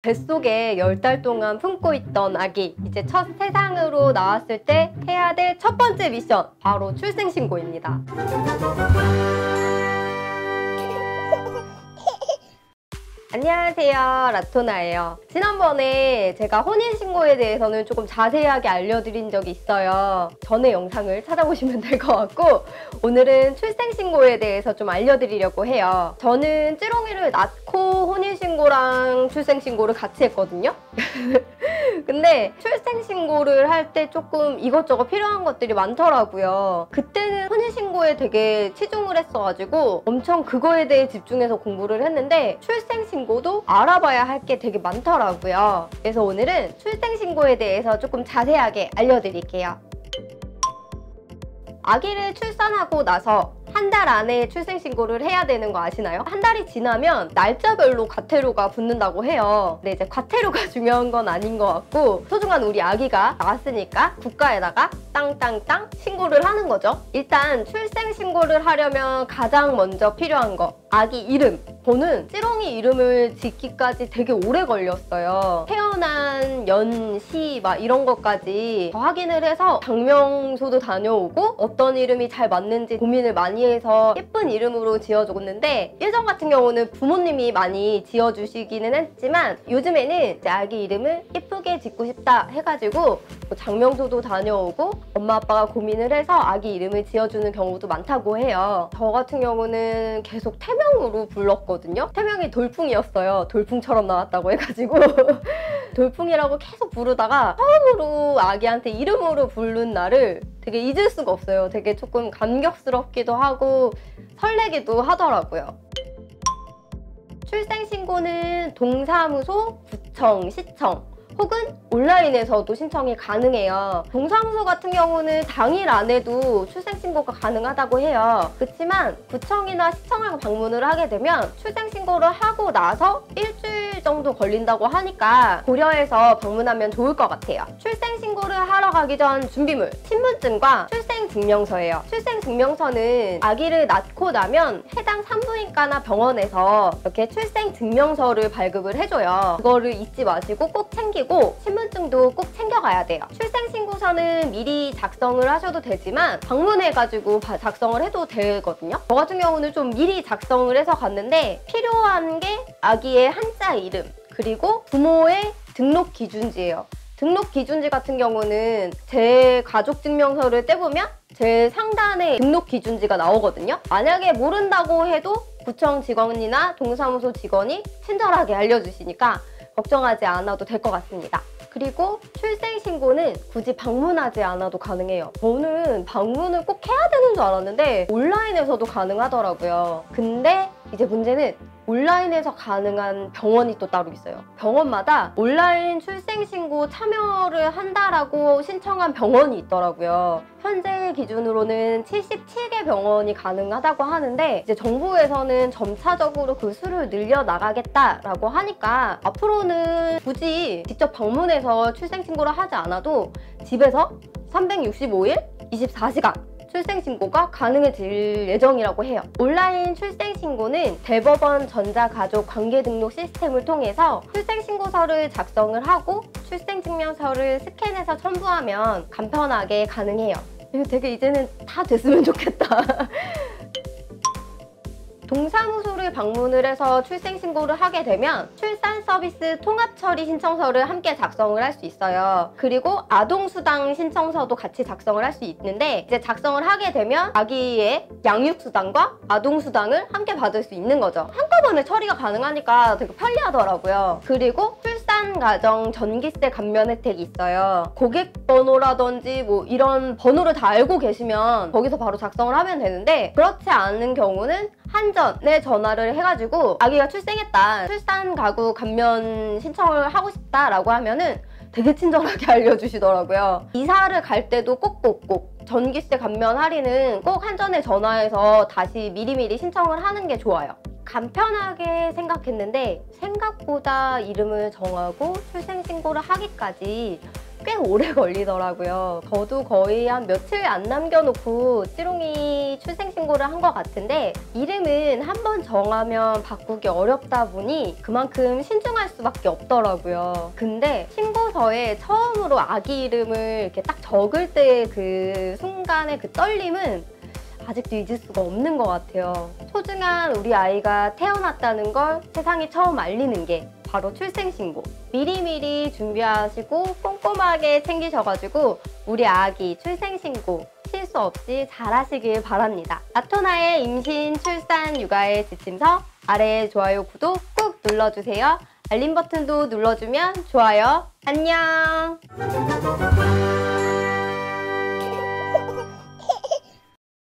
뱃속에 10달 동안 품고 있던 아기, 이제 첫 세상으로 나왔을 때 해야 될 첫 번째 미션, 바로 출생신고입니다. 안녕하세요, 라토나예요. 지난번에 제가 혼인신고에 대해서는 조금 자세하게 알려드린 적이 있어요. 전에 영상을 찾아보시면 될 것 같고, 오늘은 출생신고에 대해서 좀 알려드리려고 해요. 저는 찌롱이를 낳고 혼인신고랑 출생신고를 같이 했거든요. 근데 출생신고를 할 때 조금 이것저것 필요한 것들이 많더라고요. 그때는 혼인신고에 되게 치중을 했어가지고 엄청 그거에 대해 집중해서 공부를 했는데, 출생신고도 알아봐야 할 게 되게 많더라고요. 그래서 오늘은 출생신고에 대해서 조금 자세하게 알려드릴게요. 아기를 출산하고 나서 한 달 안에 출생신고를 해야 되는 거 아시나요? 한 달이 지나면 날짜별로 과태료가 붙는다고 해요. 근데 이제 과태료가 중요한 건 아닌 것 같고, 소중한 우리 아기가 나왔으니까 국가에다가 땅땅땅 신고를 하는 거죠. 일단 출생신고를 하려면 가장 먼저 필요한 거, 아기 이름. 저는 찌롱이 이름을 짓기까지 되게 오래 걸렸어요. 태어난 연, 시 막 이런 것까지 확인을 해서 장명소도 다녀오고 어떤 이름이 잘 맞는지 고민을 많이 해서 예쁜 이름으로 지어줬는데, 예전 같은 경우는 부모님이 많이 지어주시기는 했지만 요즘에는 이제 아기 이름을 예쁘게 짓고 싶다 해가지고 뭐 장명소도 다녀오고 엄마 아빠가 고민을 해서 아기 이름을 지어주는 경우도 많다고 해요. 저 같은 경우는 계속 태명으로 불렀거든요. 태명이 돌풍이었어요. 돌풍처럼 나왔다고 해가지고 돌풍이라고 계속 부르다가 처음으로 아기한테 이름으로 부른 날을 되게 잊을 수가 없어요. 되게 조금 감격스럽기도 하고 설레기도 하더라고요. 출생신고는 동사무소, 구청, 시청 혹은 온라인에서도 신청이 가능해요. 동사무소 같은 경우는 당일 안에도 출생신고가 가능하다고 해요. 그렇지만 구청이나 시청을 방문을 하게 되면 출생신고를 하고 나서 일주일 정도 걸린다고 하니까 고려해서 방문하면 좋을 것 같아요. 출생신고를 하러 가기 전 준비물, 신분증과 출생증명서예요. 출생증명서는 아기를 낳고 나면 해당 산부인과나 병원에서 이렇게 출생증명서를 발급을 해줘요. 그거를 잊지 마시고 꼭 챙기고, 신분증도 꼭 챙겨가야 돼요. 출생신고서는 미리 작성을 하셔도 되지만 방문해가지고 작성을 해도 되거든요. 저 같은 경우는 좀 미리 작성을 해서 갔는데, 필요한 게 아기의 한자 이름, 그리고 부모의 등록 기준지예요. 등록 기준지 같은 경우는 제 가족증명서를 떼보면 제 상단에 등록 기준지가 나오거든요. 만약에 모른다고 해도 구청 직원이나 동사무소 직원이 친절하게 알려주시니까 걱정하지 않아도 될 것 같습니다. 그리고 출생신고는 굳이 방문하지 않아도 가능해요. 저는 방문을 꼭 해야 되는 줄 알았는데 온라인에서도 가능하더라고요. 근데 이제 문제는 온라인에서 가능한 병원이 또 따로 있어요. 병원마다 온라인 출생신고 참여를 한다라고 신청한 병원이 있더라고요. 현재 기준으로는 77개 병원이 가능하다고 하는데, 이제 정부에서는 점차적으로 그 수를 늘려나가겠다라고 하니까 앞으로는 굳이 직접 방문해서 출생신고를 하지 않아도 집에서 365일 24시간 출생신고가 가능해질 예정이라고 해요. 온라인 출생신고는 대법원 전자가족 관계등록 시스템을 통해서 출생신고서를 작성을 하고 출생증명서를 스캔해서 첨부하면 간편하게 가능해요. 이거 되게 이제는 다 됐으면 좋겠다. 동사무소를 방문을 해서 출생신고를 하게 되면 출산서비스 통합처리 신청서를 함께 작성을 할 수 있어요. 그리고 아동수당 신청서도 같이 작성을 할 수 있는데, 이제 작성을 하게 되면 아기의 양육수당과 아동수당을 함께 받을 수 있는 거죠. 한꺼번에 처리가 가능하니까 되게 편리하더라고요. 그리고 출산가정 전기세 감면 혜택이 있어요. 고객번호라든지 뭐 이런 번호를 다 알고 계시면 거기서 바로 작성을 하면 되는데, 그렇지 않은 경우는 한전에 전화를 해가지고 아기가 출생했다, 출산 가구 감면 신청을 하고 싶다라고 하면은 되게 친절하게 알려주시더라고요. 이사를 갈 때도 꼭꼭꼭 전기세 감면 할인은 꼭 한전에 전화해서 다시 미리미리 신청을 하는 게 좋아요. 간편하게 생각했는데 생각보다 이름을 정하고 출생신고를 하기까지 꽤 오래 걸리더라고요. 저도 거의 한 며칠 안 남겨놓고 찌롱이 출생신고를 한 것 같은데, 이름은 한 번 정하면 바꾸기 어렵다 보니 그만큼 신중할 수밖에 없더라고요. 근데 신고서에 처음으로 아기 이름을 이렇게 딱 적을 때 그 순간의 그 떨림은 아직도 잊을 수가 없는 것 같아요. 소중한 우리 아이가 태어났다는 걸 세상에 처음 알리는 게 바로 출생신고. 미리미리 준비하시고 꼼꼼하게 챙기셔가지고 우리 아기 출생신고 실수 없이 잘 하시길 바랍니다. 라토나의 임신, 출산, 육아의 지침서 아래 좋아요, 구독 꾹 눌러주세요. 알림 버튼도 눌러주면 좋아요. 안녕!